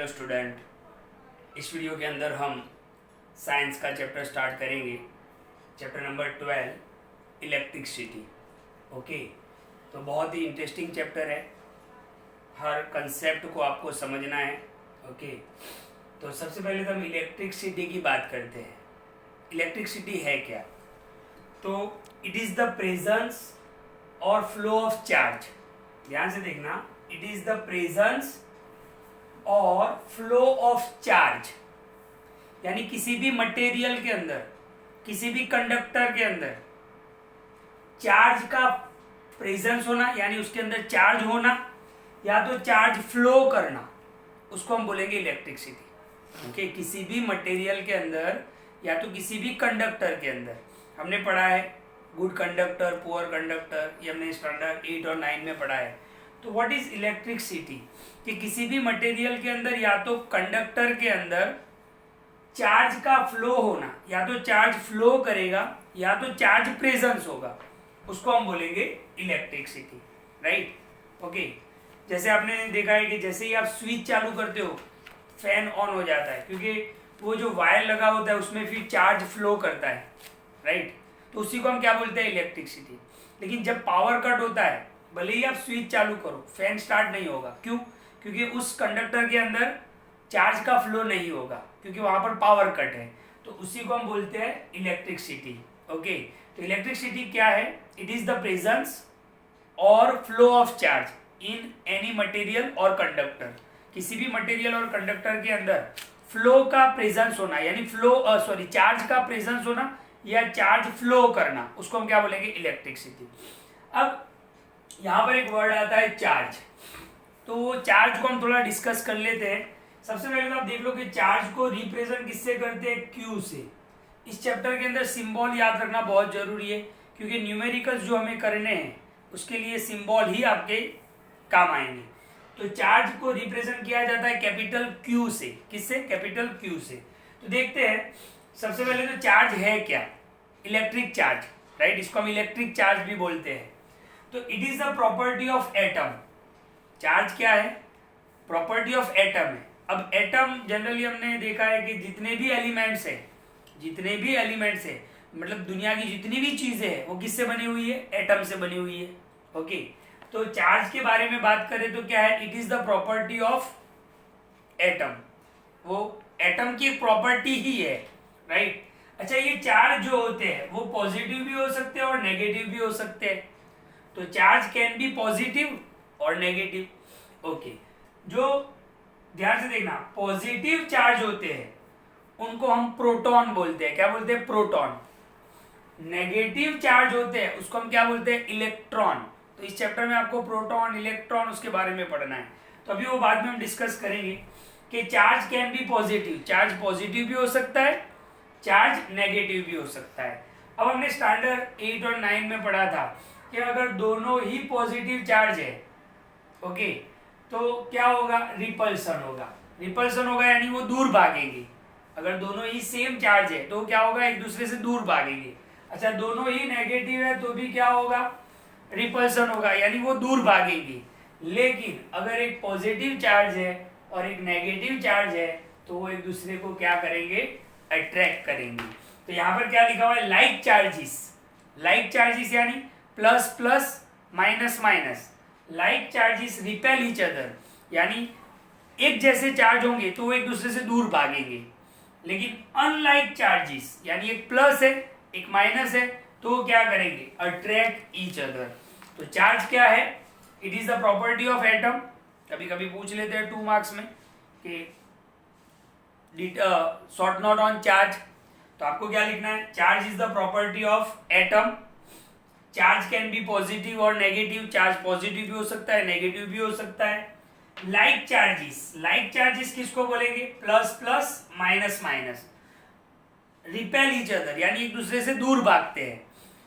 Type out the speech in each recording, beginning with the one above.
Hello student, इस video के अंदर हम साइंस का चैप्टर स्टार्ट करेंगे। Chapter number 12 electricity. ओके, तो बहुत ही इंटरेस्टिंग चैप्टर है। हर कंसेप्ट को आपको समझना है। ओके, तो सबसे पहले तो हम इलेक्ट्रिसिटी की बात करते हैं। इलेक्ट्रिसिटी है क्या? तो इट इज़ द प्रेजेंस और फ्लो ऑफ चार्ज। ध्यान से देखना, इट इज़ द प्रेजेंस और फ्लो ऑफ चार्ज, यानी किसी भी मटेरियल के अंदर, किसी भी कंडक्टर के अंदर चार्ज का प्रेजेंस होना, यानी उसके अंदर चार्ज होना, या तो चार्ज फ्लो करना, उसको हम बोलेंगे इलेक्ट्रिसिटी। ओके, किसी भी मटेरियल के अंदर या तो किसी भी कंडक्टर के अंदर, हमने पढ़ा है गुड कंडक्टर, पुअर कंडक्टर, ये हमने स्टैंडर्ड 8 और 9 में पढ़ा है। तो व्हाट इज इलेक्ट्रिसिटी? कि किसी भी मटेरियल के अंदर या तो कंडक्टर के अंदर चार्ज का फ्लो होना, या तो चार्ज फ्लो करेगा या तो चार्ज प्रेजेंस होगा, उसको हम बोलेंगे इलेक्ट्रिसिटी। राइट? ओके, जैसे आपने देखा है कि जैसे ही आप स्विच चालू करते हो फैन ऑन हो जाता है, क्योंकि वो जो वायर लगा होता है उसमें फिर चार्ज फ्लो करता है। राइट? तो उसी को हम क्या बोलते हैं? इलेक्ट्रिसिटी। लेकिन जब पावर कट होता है, भले ही आप स्विच चालू करो, फैन स्टार्ट नहीं होगा। क्यों? क्योंकि उस कंडक्टर के अंदर चार्ज का फ्लो नहीं होगा, क्योंकि वहां पर पावर कट है। तो उसी को हम बोलते हैं इलेक्ट्रिसिटी। ओके, तो इलेक्ट्रिसिटी क्या है? इट इज द प्रेजेंस और flow of charge in any material और कंडक्टर। किसी भी मटेरियल और कंडक्टर के अंदर फ्लो का प्रेजेंस होना, यानी चार्ज का प्रेजेंस होना या चार्ज फ्लो करना, उसको हम क्या बोलेंगे? इलेक्ट्रिसिटी। अब यहां पर एक वर्ड आता है चार्ज। तो चार्ज को हम थोड़ा डिस्कस कर लेते हैं। सबसे पहले तो आप देख लो कि चार्ज को रिप्रेजेंट किससे करते हैं? क्यू से। इस चैप्टर के अंदर सिंबल याद रखना बहुत जरूरी है, क्योंकि न्यूमेरिकल्स जो हमें करने हैं उसके लिए सिंबल ही आपके काम आएंगे। तो चार्ज को रिप्रेजेंट किया जाता है कैपिटल क्यू से। किससे? कैपिटल क्यू से। तो देखते हैं सबसे पहले तो चार्ज है क्या? Electric charge. राइट? इसको हम इलेक्ट्रिक चार्ज भी बोलते हैं। तो it is the property of atom. Charge क्या है? प्रॉपर्टी ऑफ एटम है। अब एटम जनरली हमने देखा है कि जितने भी एलिमेंट्स है, मतलब दुनिया की जितनी भी चीजें हैं वो किससे बनी हुई है? एटम से बनी हुई है। ओके, तो चार्ज के बारे में बात करें तो क्या है? It is the property of atom. वो एटम की प्रॉपर्टी ही है। राइट? अच्छा, ये चार्ज जो होते हैं वो पॉजिटिव भी हो सकते हैं और नेगेटिव भी हो सकते हैं। तो चार्ज कैन बी पॉजिटिव और नेगेटिव। ओके, जो ध्यान से देखना, पॉजिटिव चार्ज होते हैं उनको हम प्रोटॉन बोलते हैं। क्या बोलते हैं? प्रोटॉन। नेगेटिव चार्ज होते हैं उसको हम क्या बोलते हैं? इलेक्ट्रॉन। तो इस चैप्टर में आपको प्रोटॉन, इलेक्ट्रॉन, उसके बारे में पढ़ना है। तो अभी वो बाद में हम डिस्कस करेंगे कि charge can be positive. Charge positive भी हो सकता है, चार्ज नेगेटिव भी हो सकता है। अब हमने स्टैंडर्ड 8 और 9 में पढ़ा था कि अगर दोनों ही पॉजिटिव चार्ज है, ओके, तो क्या होगा? रिपल्सन होगा। रिपल्सन होगा यानी वो दूर भागेंगे। अगर दोनों ही सेम चार्ज है तो क्या होगा? एक दूसरे से दूर भागेंगे। अच्छा, दोनों ही नेगेटिव है तो भी क्या होगा? रिपल्सन होगा, यानी वो दूर भागेंगे। लेकिन अगर एक पॉजिटिव चार्ज है और एक नेगेटिव चार्ज है तो वो एक दूसरे को क्या करेंगे? अट्रैक्ट करेंगे। तो यहाँ पर क्या लिखा हुआ है? Like charges. लाइक चार्जिस यानी plus plus, minus minus. Like charges repel each other, यानी एक जैसे चार्ज होंगे तो वो एक दूसरे से दूर भागेंगे। लेकिन अनलाइक चार्जिस, यानी एक प्लस है एक माइनस है, तो वो क्या करेंगे? Attract each other. तो चार्ज क्या है? It is the property of atom. कभी कभी पूछ लेते हैं 2 मार्क्स में कि शॉर्ट नोट ऑन चार्ज। तो आपको क्या लिखना है? Charge is the property of atom. Charge can be positive और नेगेटिव। चार्ज पॉजिटिव भी हो सकता है, नेगेटिव भी हो सकता है। लाइक चार्जिस, लाइक चार्जिस किसको बोलेंगे? Plus plus, minus minus. Repel each other, यानी एक दूसरे से दूर भागते हैं।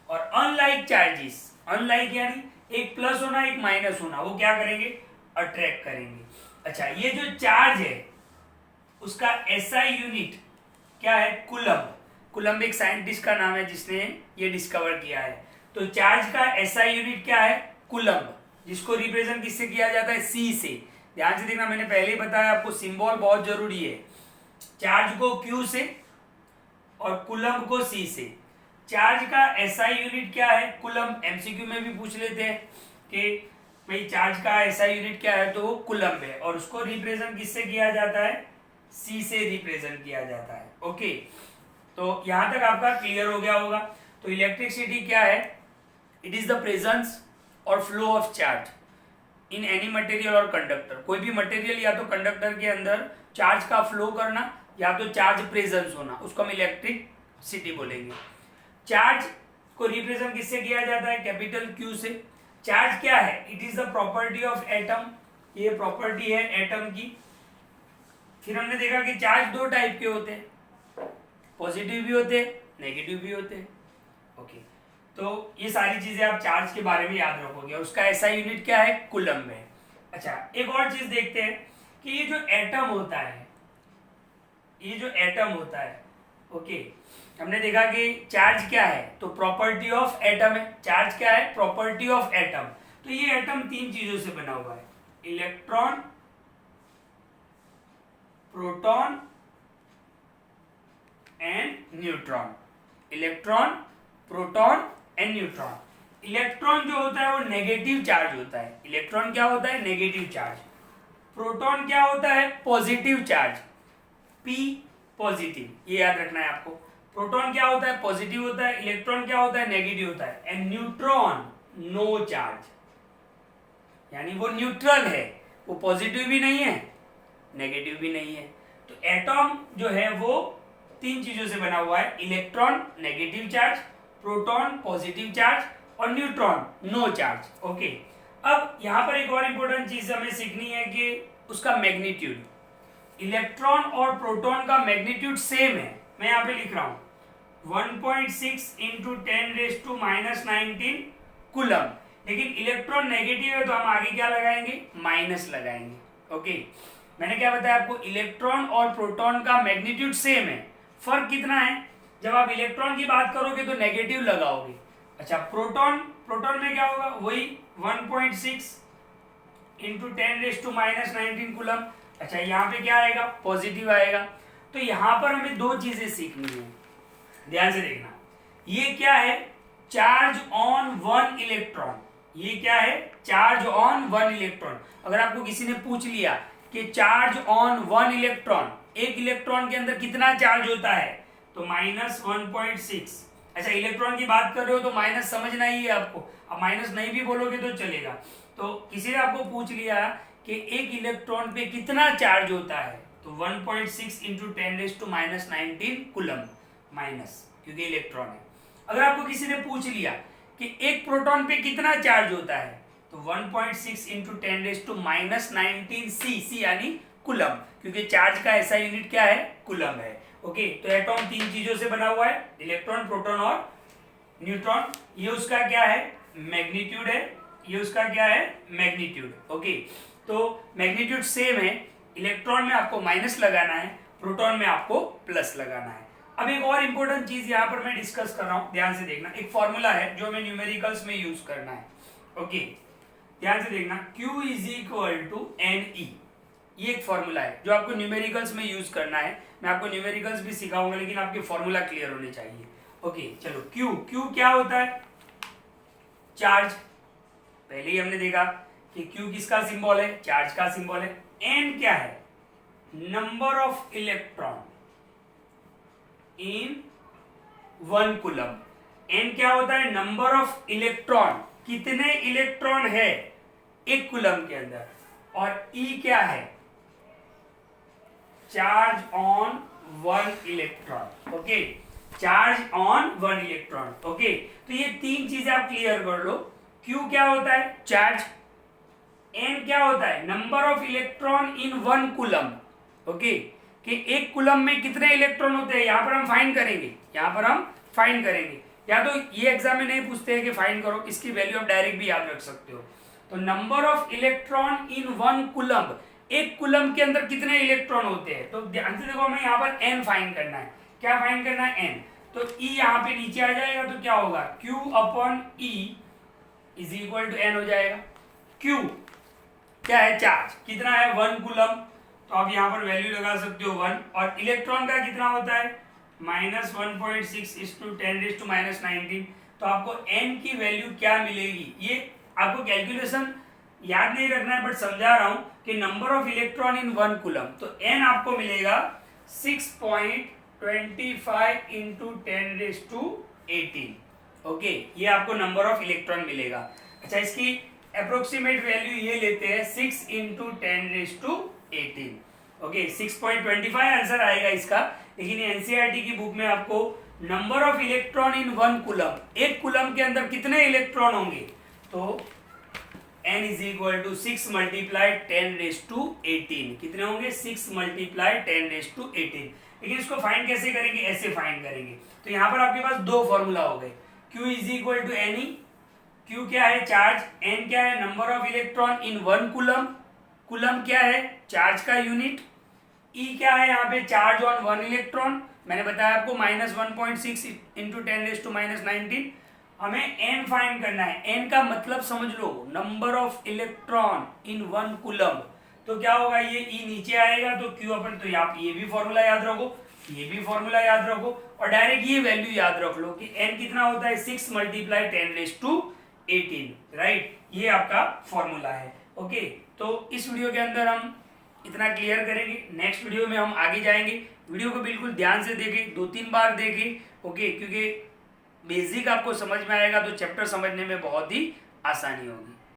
और अनलाइक चार्जिस, अनलाइक यानी एक प्लस होना एक माइनस होना, वो क्या करेंगे? अट्रैक्ट करेंगे। अच्छा, ये जो चार्ज है उसका एसआई यूनिट क्या है? कूलम्ब। कूलम्ब एक साइंटिस्ट का नाम है जिसने ये डिस्कवर किया है। तो चार्ज का एसआई यूनिट क्या है? कूलम्ब, जिसको रिप्रेजेंट किससे किया जाता है? सी से। ध्यान से देखना, मैंने पहले ही बताया आपको सिंबल बहुत जरूरी है। चार्ज को Q से और कूलम को C से। चार्ज का SI यूनिट क्या है? कूलम। MCQ में भी पूछ लेते हैं कि भाई चार्ज का SI यूनिट क्या है, तो वो कूलम है, और उसको रिप्रेजेंट किससे किया जाता है? C से रिप्रेजेंट किया जाता है। ओके, तो यहां तक आपका क्लियर हो गया होगा। तो इलेक्ट्रिसिटी क्या है? इट इज द प्रेजेंस और flow of charge in any material और कंडक्टर। कोई भी मटेरियल या तो कंडक्टर के अंदर चार्ज का फ्लो करना या तो चार्ज प्रेजेंस होना, उसको हम इलेक्ट्रिसिटी बोलेंगे। चार्ज को रिप्रेजेंट किससे किया जाता है? कैपिटल Q से। चार्ज क्या है? It is the property of atom. ये प्रॉपर्टी है एटम की। फिर हमने देखा कि चार्ज दो टाइप के होते हैं, पॉजिटिव भी होते हैं, नेगेटिव भी होते हैं। ओके, तो ये सारी चीजें आप चार्ज के बारे में याद रखोगे, और उसका SI यूनिट क्या है? कूलम है। अच्छा, एक और चीज देखते हैं कि ये जो एटम होता है, ये जो एटम होता है, ओके, हमने देखा कि चार्ज क्या है? तो प्रॉपर्टी ऑफ एटम है। चार्ज क्या है? Property of atom. तो ये एटम तीन चीजों से बना हुआ है, electron, proton and neutron. Electron, proton and neutron. Electron जो होता है वो नेगेटिव चार्ज होता है। इलेक्ट्रॉन क्या होता है? Negative charge. प्रोटॉन क्या होता है? पॉजिटिव चार्ज, P पॉजिटिव, ये याद रखना है आपको। प्रोटॉन क्या होता है? पॉजिटिव होता है। इलेक्ट्रॉन क्या होता है? नेगेटिव होता है। एंड न्यूट्रॉन नो चार्ज, यानी वो न्यूट्रल है, वो पॉजिटिव भी नहीं है, नेगेटिव भी नहीं है। तो एटॉम जो है वो तीन चीजों से बना हुआ है, electron negative charge, proton positive charge, और न्यूट्रॉन नो चार्ज। ओके, अब यहां पर एक और इंपॉर्टेंट चीज हमें सीखनी है कि उसका मैग्नीट्यूड। इलेक्ट्रॉन और प्रोटॉन का मैग्नीट्यूड सेम है। मैं यहां पे लिख रहा हूं 1.6 इंटू 10⁻⁻19 कूलम, लेकिन इलेक्ट्रॉन नेगेटिव है तो हम आगे क्या लगाएंगे? माइनस लगाएंगे। ओके, मैंने क्या बताया आपको? इलेक्ट्रॉन और प्रोटॉन का मैग्नीट्यूड सेम है। फर्क कितना है? जब आप इलेक्ट्रॉन की बात करोगे तो नेगेटिव लगाओगे। अच्छा, प्रोटॉन में क्या होगा? वही 1.6 इंटू 10⁻⁻19 कूलम। अच्छा, यहाँ पे क्या आएगा? पॉजिटिव आएगा। तो यहाँ पर हमें दो चीजें सीखनी है, ध्यान से देखना। ये क्या है? Charge on one electron. ये क्या है? Charge on one electron. अगर आपको किसी ने पूछ लिया कि चार्ज ऑन वन इलेक्ट्रॉन, एक इलेक्ट्रॉन के अंदर कितना चार्ज होता है, तो -1.6। अच्छा, इलेक्ट्रॉन की बात कर रहे हो तो माइनस समझना ही है आपको। अब माइनस नहीं भी बोलोगे तो चलेगा। तो किसी ने आपको पूछ लिया कि एक इलेक्ट्रॉन पे कितना चार्ज होता है, तो 1.6 इंटू 10⁻⁻19 कूलम माइनस, क्योंकि इलेक्ट्रॉन है। अगर आपको किसी ने पूछ लिया कि एक प्रोटॉन पे कितना चार्ज होता है, तो 1.6 इंटू 10⁻⁻19 सी यानी कूलम, क्योंकि चार्ज का ऐसा यूनिट क्या है? कूलम है। ओके, तो एटॉम तीन चीजों से बना हुआ है, इलेक्ट्रॉन, प्रोटॉन और न्यूट्रॉन। ये उसका क्या है? मैग्नीट्यूड है। ये उसका क्या है? मैग्नीट्यूड। ओके, तो मैग्नीट्यूड सेम है। इलेक्ट्रॉन में आपको माइनस लगाना है, प्रोटॉन में आपको प्लस लगाना है। अब एक और इंपॉर्टेंट चीज यहां पर मैं डिस्कस कर रहा हूं, ध्यान से देखना। एक फॉर्मूला है जो हमें न्यूमेरिकल्स में यूज करना है। ओके, ध्यान से देखना, Q is equal to NE। ये एक फॉर्मूला है जो आपको न्यूमेरिकल्स में यूज करना है। मैं आपको न्यूमेरिकल्स भी सिखाऊंगा, लेकिन आपके फॉर्मूला क्लियर होने चाहिए। ओके, चलो, Q क्या होता है? चार्ज। पहले ही हमने देखा कि Q किसका सिंबल है? चार्ज का सिंबल है। N क्या है? Number of electron in one coulomb. N क्या होता है? नंबर ऑफ इलेक्ट्रॉन, कितने इलेक्ट्रॉन है एक कूलम के अंदर। और E क्या है? Charge on one electron. Okay, charge on one electron. Okay, तो ये तीन चीजें आप क्लियर कर लो। Q क्या होता है? चार्ज। N क्या होता है? Number of electron in one coulomb. Okay, कि एक कूलम में कितने इलेक्ट्रॉन होते हैं, यहां पर हम फाइंड करेंगे। यहां पर हम फाइंड करेंगे, या तो ये एग्जाम में नहीं पूछते हैं कि फाइंड करो, इसकी वैल्यू आप डायरेक्ट भी याद रख सकते हो। तो number of electron in one coulomb, एक कूलम के अंदर कितने इलेक्ट्रॉन होते हैं। तो ध्यान से देखो, हमें यहाँ पर N फाइंड करना है। क्या फाइंड करना है? N। तो E यहाँ पे नीचे आ जाएगा, तो क्या होगा? Q upon E is equal to N हो जाएगा। Q क्या है चार्ज, कितना है 1 कूलम, तो आप यहाँ पर वैल्यू लगा सकते हो 1, और इलेक्ट्रॉन का कितना होता है -1.6 × 10⁻⁻19, तो आपको n की वैल्यू क्या मिलेगी, ये आपको कैलकुलेशन याद नहीं रखना है बट समझा रहा हूं कि number of electron in 1 coulomb, तो n आपको मिलेगा 6.25 × 10⁻18, ओके, ये आपको नंबर ऑफ इलेक्ट्रॉन मिलेगा। अच्छा, इसकी अप्रोक्सीमेट वैल्यू ये लेते हैं 6 × 10⁻18, ओके, 6.25 आंसर आएगा इसका। लेकिन एनसीईआरटी की बुक में आपको number of electron in 1 coulomb, एक कूलम के अंदर कितने इलेक्ट्रॉन होंगे, तो n = 6 × 10⁻18, कितने होंगे 6 × 10⁻18। लेकिन इसको फाइंड कैसे करेंगे, ऐसे फाइंड करेंगे। तो यहाँ पर आपके पास दो फॉर्मूला हो गए, Q = Ne, Q क्या है चार्ज, N क्या है number of electron in 1 coulomb, coulomb क्या है चार्ज का यूनिट, E क्या है यहाँ पे चार्ज ऑन 1 इलेक्ट्रॉन, मैंने बताया आपको -1.6 × 10⁻19। हमें n फाइंड करना है, n का मतलब समझ लो number of electron in 1 coulomb, तो क्या होगा ये E नीचे आएगा तो Q अपन, तो आप ये भी फॉर्मूला याद रखो, ये भी फॉर्मूला याद रखो, और डायरेक्ट ये वैल्यू याद रख लो कि n कितना होता है 6 × 10⁻18, राइट, ये आपका फॉर्मूला है। ओके, तो इस वीडियो के अंदर हम इतना क्लियर करेंगे, नेक्स्ट वीडियो में हम आगे जाएंगे। वीडियो को बिल्कुल ध्यान से देखें, 2-3 बार देखें, ओके, क्योंकि बेसिक आपको समझ में आएगा तो चैप्टर समझने में बहुत ही आसानी होगी।